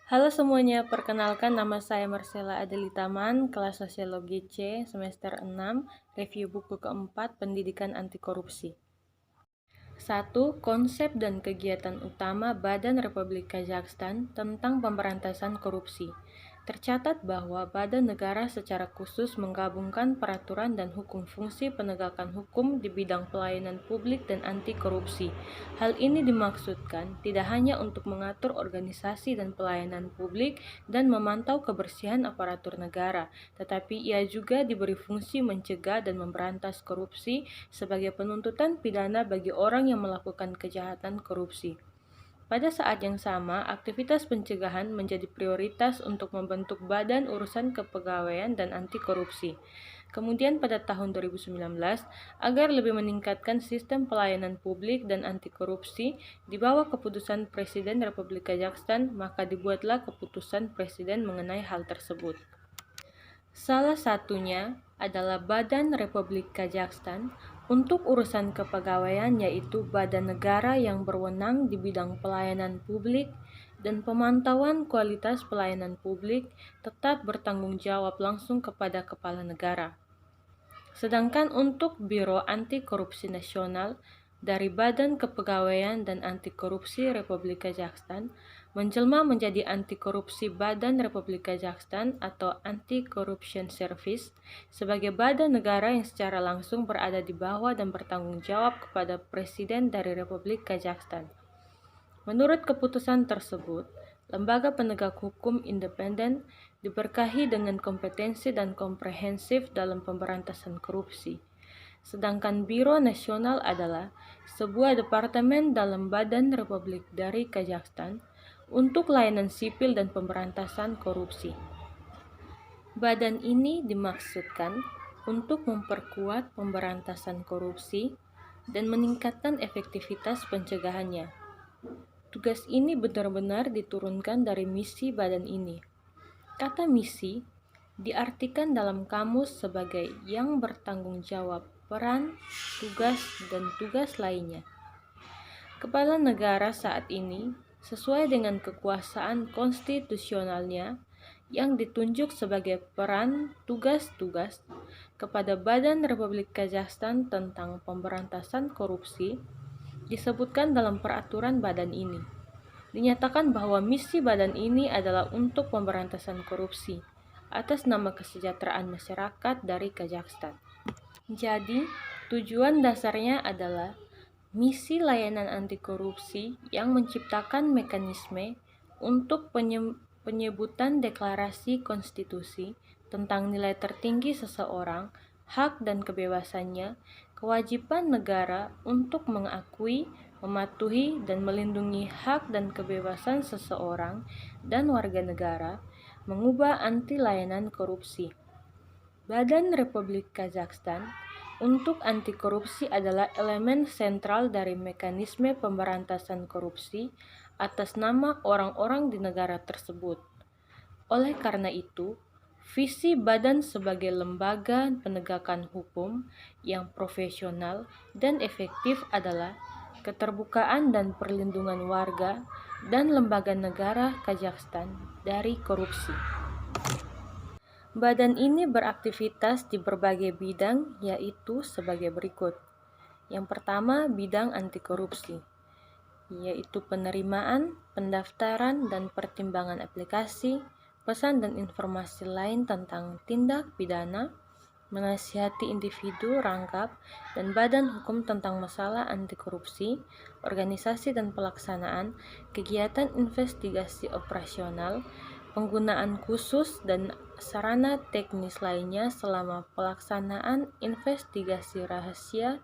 Halo semuanya, perkenalkan nama saya Marcella Adelitaman, kelas Sosiologi C, semester 6, review buku keempat, Pendidikan Anti Korupsi. 1. Konsep dan kegiatan utama Badan Republik Kazakhstan tentang pemberantasan korupsi. Tercatat bahwa Badan Negara secara khusus menggabungkan peraturan dan hukum fungsi penegakan hukum di bidang pelayanan publik dan anti korupsi. Hal ini dimaksudkan tidak hanya untuk mengatur organisasi dan pelayanan publik dan memantau kebersihan aparatur negara, tetapi ia juga diberi fungsi mencegah dan memberantas korupsi sebagai penuntutan pidana bagi orang yang melakukan kejahatan korupsi. Pada saat yang sama, aktivitas pencegahan menjadi prioritas untuk membentuk Badan Urusan Kepegawaian dan Anti Korupsi. Kemudian pada tahun 2019, agar lebih meningkatkan sistem pelayanan publik dan anti korupsi di bawah keputusan Presiden Republik Kazakhstan, maka dibuatlah keputusan Presiden mengenai hal tersebut. Salah satunya adalah Badan Republik Kazakhstan untuk urusan kepegawaian, yaitu badan negara yang berwenang di bidang pelayanan publik dan pemantauan kualitas pelayanan publik tetap bertanggung jawab langsung kepada kepala negara. Sedangkan untuk Biro Anti Korupsi Nasional dari Badan Kepegawaian dan Anti Korupsi Republik Kazakhstan menjelma menjadi Anti Korupsi Badan Republik Kazakhstan atau Anti Corruption Service sebagai badan negara yang secara langsung berada di bawah dan bertanggung jawab kepada Presiden dari Republik Kazakhstan. Menurut keputusan tersebut, lembaga penegak hukum independen diberkahi dengan kompetensi dan komprehensif dalam pemberantasan korupsi. Sedangkan Biro Nasional adalah sebuah departemen dalam Badan Republik dari Kazakhstan untuk layanan sipil dan pemberantasan korupsi. Badan ini dimaksudkan untuk memperkuat pemberantasan korupsi dan meningkatkan efektivitas pencegahannya. Tugas ini benar-benar diturunkan dari misi badan ini. Kata misi diartikan dalam kamus sebagai yang bertanggung jawab peran, tugas, dan tugas lainnya. Kepala negara saat ini sesuai dengan kekuasaan konstitusionalnya yang ditunjuk sebagai peran tugas-tugas kepada Badan Republik Kazakhstan tentang pemberantasan korupsi disebutkan dalam peraturan badan ini. Dinyatakan bahwa misi badan ini adalah untuk pemberantasan korupsi atas nama kesejahteraan masyarakat dari Kazakhstan. Jadi, tujuan dasarnya adalah misi layanan anti korupsi yang menciptakan mekanisme untuk penyebutan deklarasi konstitusi tentang nilai tertinggi seseorang, hak dan kebebasannya, kewajiban negara untuk mengakui, mematuhi, dan melindungi hak dan kebebasan seseorang dan warga negara, mengubah anti layanan korupsi. Badan Republik Kazakhstan untuk anti korupsi adalah elemen sentral dari mekanisme pemberantasan korupsi atas nama orang-orang di negara tersebut. Oleh karena itu, visi badan sebagai lembaga penegakan hukum yang profesional dan efektif adalah keterbukaan dan perlindungan warga dan lembaga negara Kazakhstan dari korupsi. Badan ini beraktivitas di berbagai bidang, yaitu sebagai berikut. Yang pertama, bidang anti korupsi, yaitu penerimaan, pendaftaran, dan pertimbangan aplikasi, pesan dan informasi lain tentang tindak pidana, menasihati individu, rangkap, dan badan hukum tentang masalah anti korupsi, organisasi dan pelaksanaan, kegiatan investigasi operasional, penggunaan khusus dan sarana teknis lainnya selama pelaksanaan investigasi rahasia,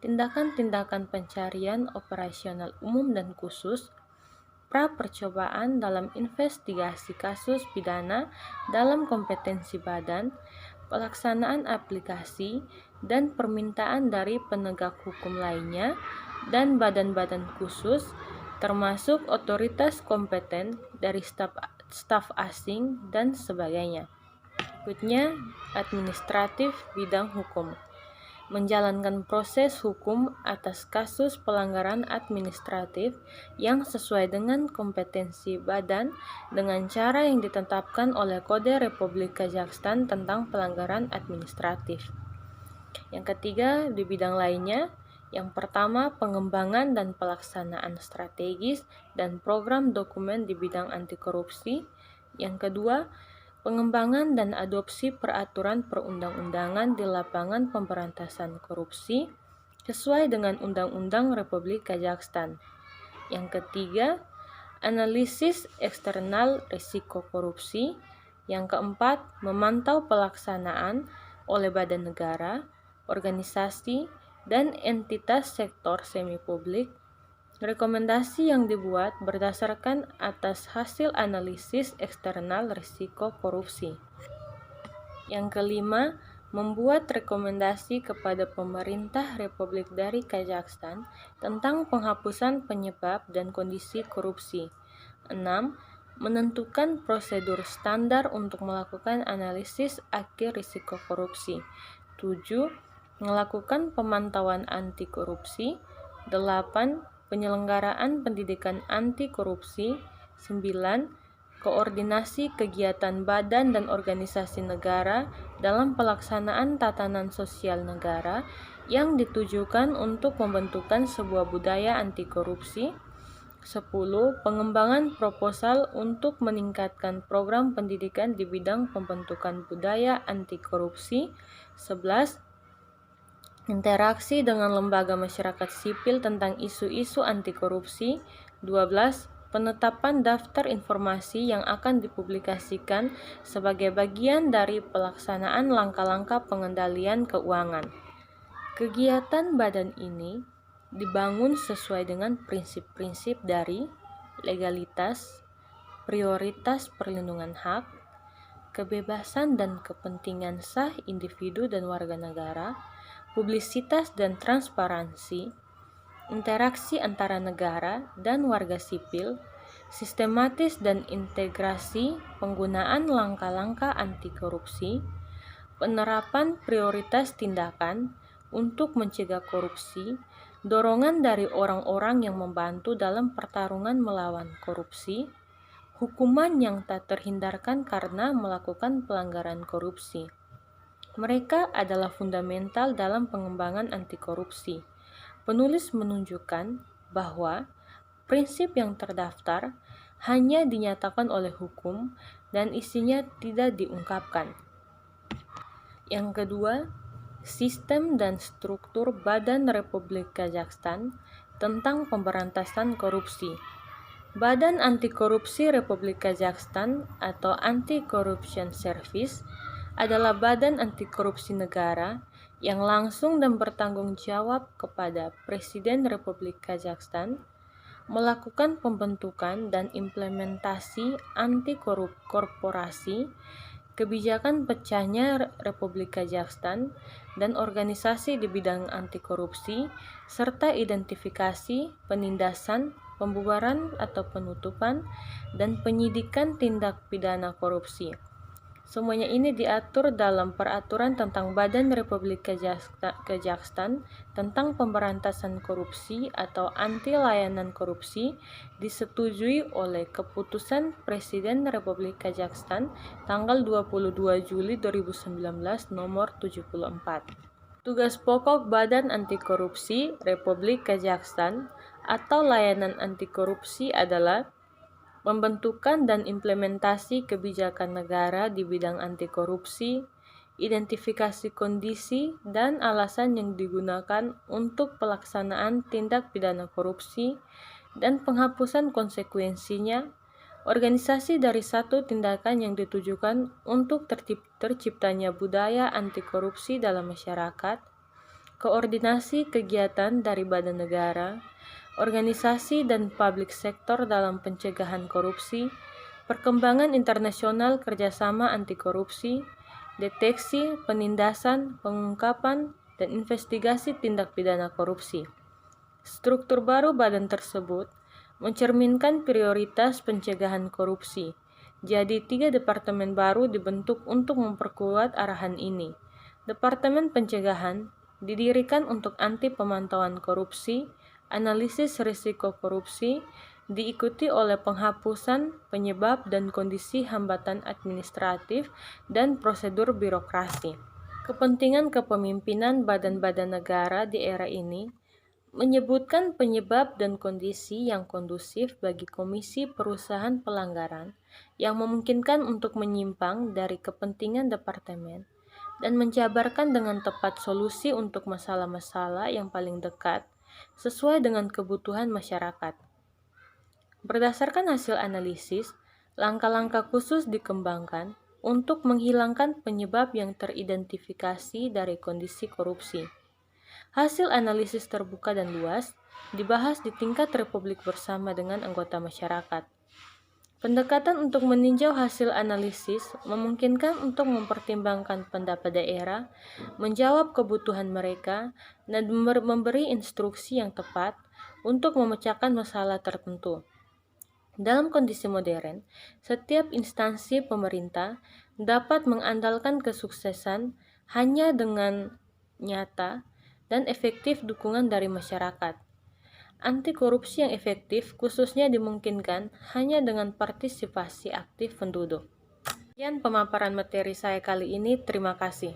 tindakan-tindakan pencarian operasional umum dan khusus, pra-percobaan dalam investigasi kasus pidana dalam kompetensi badan, pelaksanaan aplikasi dan permintaan dari penegak hukum lainnya, dan badan-badan khusus, termasuk otoritas kompeten dari staf asing dan sebagainya. Berikutnya, administratif bidang hukum. menjalankan proses hukum atas kasus pelanggaran administratif yang sesuai dengan kompetensi badan dengan cara yang ditetapkan oleh Kode Republik Kazakhstan tentang pelanggaran administratif. Yang ketiga, di bidang lainnya, yang pertama, pengembangan dan pelaksanaan strategis dan program dokumen di bidang anti korupsi. Yang kedua, pengembangan dan adopsi peraturan perundang-undangan di lapangan pemberantasan korupsi sesuai dengan Undang-Undang Republik Kazakhstan. Yang ketiga, analisis eksternal risiko korupsi. Yang keempat, memantau pelaksanaan oleh badan negara, organisasi, dan entitas sektor semi-publik. Rekomendasi yang dibuat berdasarkan atas hasil analisis eksternal risiko korupsi. Yang kelima, membuat rekomendasi kepada pemerintah Republik dari Kazakhstan tentang penghapusan penyebab dan kondisi korupsi. 6. Menentukan prosedur standar untuk melakukan analisis akhir risiko korupsi. 7. Melakukan pemantauan anti korupsi. 8. Penyelenggaraan pendidikan anti korupsi. 9. Koordinasi kegiatan badan dan organisasi negara dalam pelaksanaan tatanan sosial negara yang ditujukan untuk pembentukan sebuah budaya anti korupsi. 10. Pengembangan proposal untuk meningkatkan program pendidikan di bidang pembentukan budaya anti korupsi. 11. Interaksi dengan lembaga masyarakat sipil tentang isu-isu anti korupsi. 12. Penetapan daftar informasi yang akan dipublikasikan sebagai bagian dari pelaksanaan langkah-langkah pengendalian keuangan. Kegiatan badan ini dibangun sesuai dengan prinsip-prinsip dari legalitas, prioritas perlindungan hak, kebebasan dan kepentingan sah individu dan warga negara, publisitas dan transparansi, interaksi antara negara dan warga sipil, sistematis dan integrasi penggunaan langkah-langkah anti korupsi, penerapan prioritas tindakan untuk mencegah korupsi, dorongan dari orang-orang yang membantu dalam pertarungan melawan korupsi, hukuman yang tak terhindarkan karena melakukan pelanggaran korupsi. Mereka adalah fundamental dalam pengembangan anti korupsi. Penulis menunjukkan bahwa prinsip yang terdaftar hanya dinyatakan oleh hukum dan isinya tidak diungkapkan. Yang kedua, sistem dan struktur Badan Republik Kazakhstan tentang pemberantasan korupsi. Badan Anti Korupsi Republik Kazakhstan atau Anti-Corruption Service adalah badan anti korupsi negara yang langsung dan bertanggung jawab kepada Presiden Republik Kazakhstan melakukan pembentukan dan implementasi anti korporasi, kebijakan pecahnya Republik Kazakhstan, dan organisasi di bidang anti korupsi, serta identifikasi, penindasan, pembubaran atau penutupan, dan penyidikan tindak pidana korupsi. Semuanya ini diatur dalam Peraturan tentang Badan Republik Kazakhstan tentang Pemberantasan Korupsi atau Anti Layanan Korupsi, disetujui oleh Keputusan Presiden Republik Kazakhstan tanggal 22 Juli 2019 nomor 74. Tugas pokok Badan Anti Korupsi Republik Kazakhstan atau Layanan Anti Korupsi adalah pembentukan dan implementasi kebijakan negara di bidang anti korupsi, identifikasi kondisi dan alasan yang digunakan untuk pelaksanaan tindak pidana korupsi, dan penghapusan konsekuensinya, organisasi dari satu tindakan yang ditujukan untuk terciptanya budaya anti korupsi dalam masyarakat, koordinasi kegiatan dari badan negara, organisasi dan publik sektor dalam pencegahan korupsi, perkembangan internasional kerjasama anti korupsi, deteksi, penindasan, pengungkapan, dan investigasi tindak pidana korupsi. Struktur baru badan tersebut mencerminkan prioritas pencegahan korupsi. Jadi 3 departemen baru dibentuk untuk memperkuat arahan ini. Departemen Pencegahan, didirikan untuk anti pemantauan korupsi, analisis risiko korupsi, diikuti oleh penghapusan penyebab dan kondisi hambatan administratif dan prosedur birokrasi. Kepentingan kepemimpinan badan-badan negara di era ini menyebutkan penyebab dan kondisi yang kondusif bagi komisi perusahaan pelanggaran yang memungkinkan untuk menyimpang dari kepentingan departemen dan menjabarkan dengan tepat solusi untuk masalah-masalah yang paling dekat sesuai dengan kebutuhan masyarakat. Berdasarkan hasil analisis, langkah-langkah khusus dikembangkan untuk menghilangkan penyebab yang teridentifikasi dari kondisi korupsi. Hasil analisis terbuka dan luas dibahas di tingkat Republik bersama dengan anggota masyarakat. Pendekatan untuk meninjau hasil analisis memungkinkan untuk mempertimbangkan pendapat daerah, menjawab kebutuhan mereka, dan memberi instruksi yang tepat untuk memecahkan masalah tertentu. Dalam kondisi modern, setiap instansi pemerintah dapat mengandalkan kesuksesan hanya dengan nyata dan efektif dukungan dari masyarakat. Anti korupsi yang efektif khususnya dimungkinkan hanya dengan partisipasi aktif penduduk. Sekian pemaparan materi saya kali ini. Terima kasih.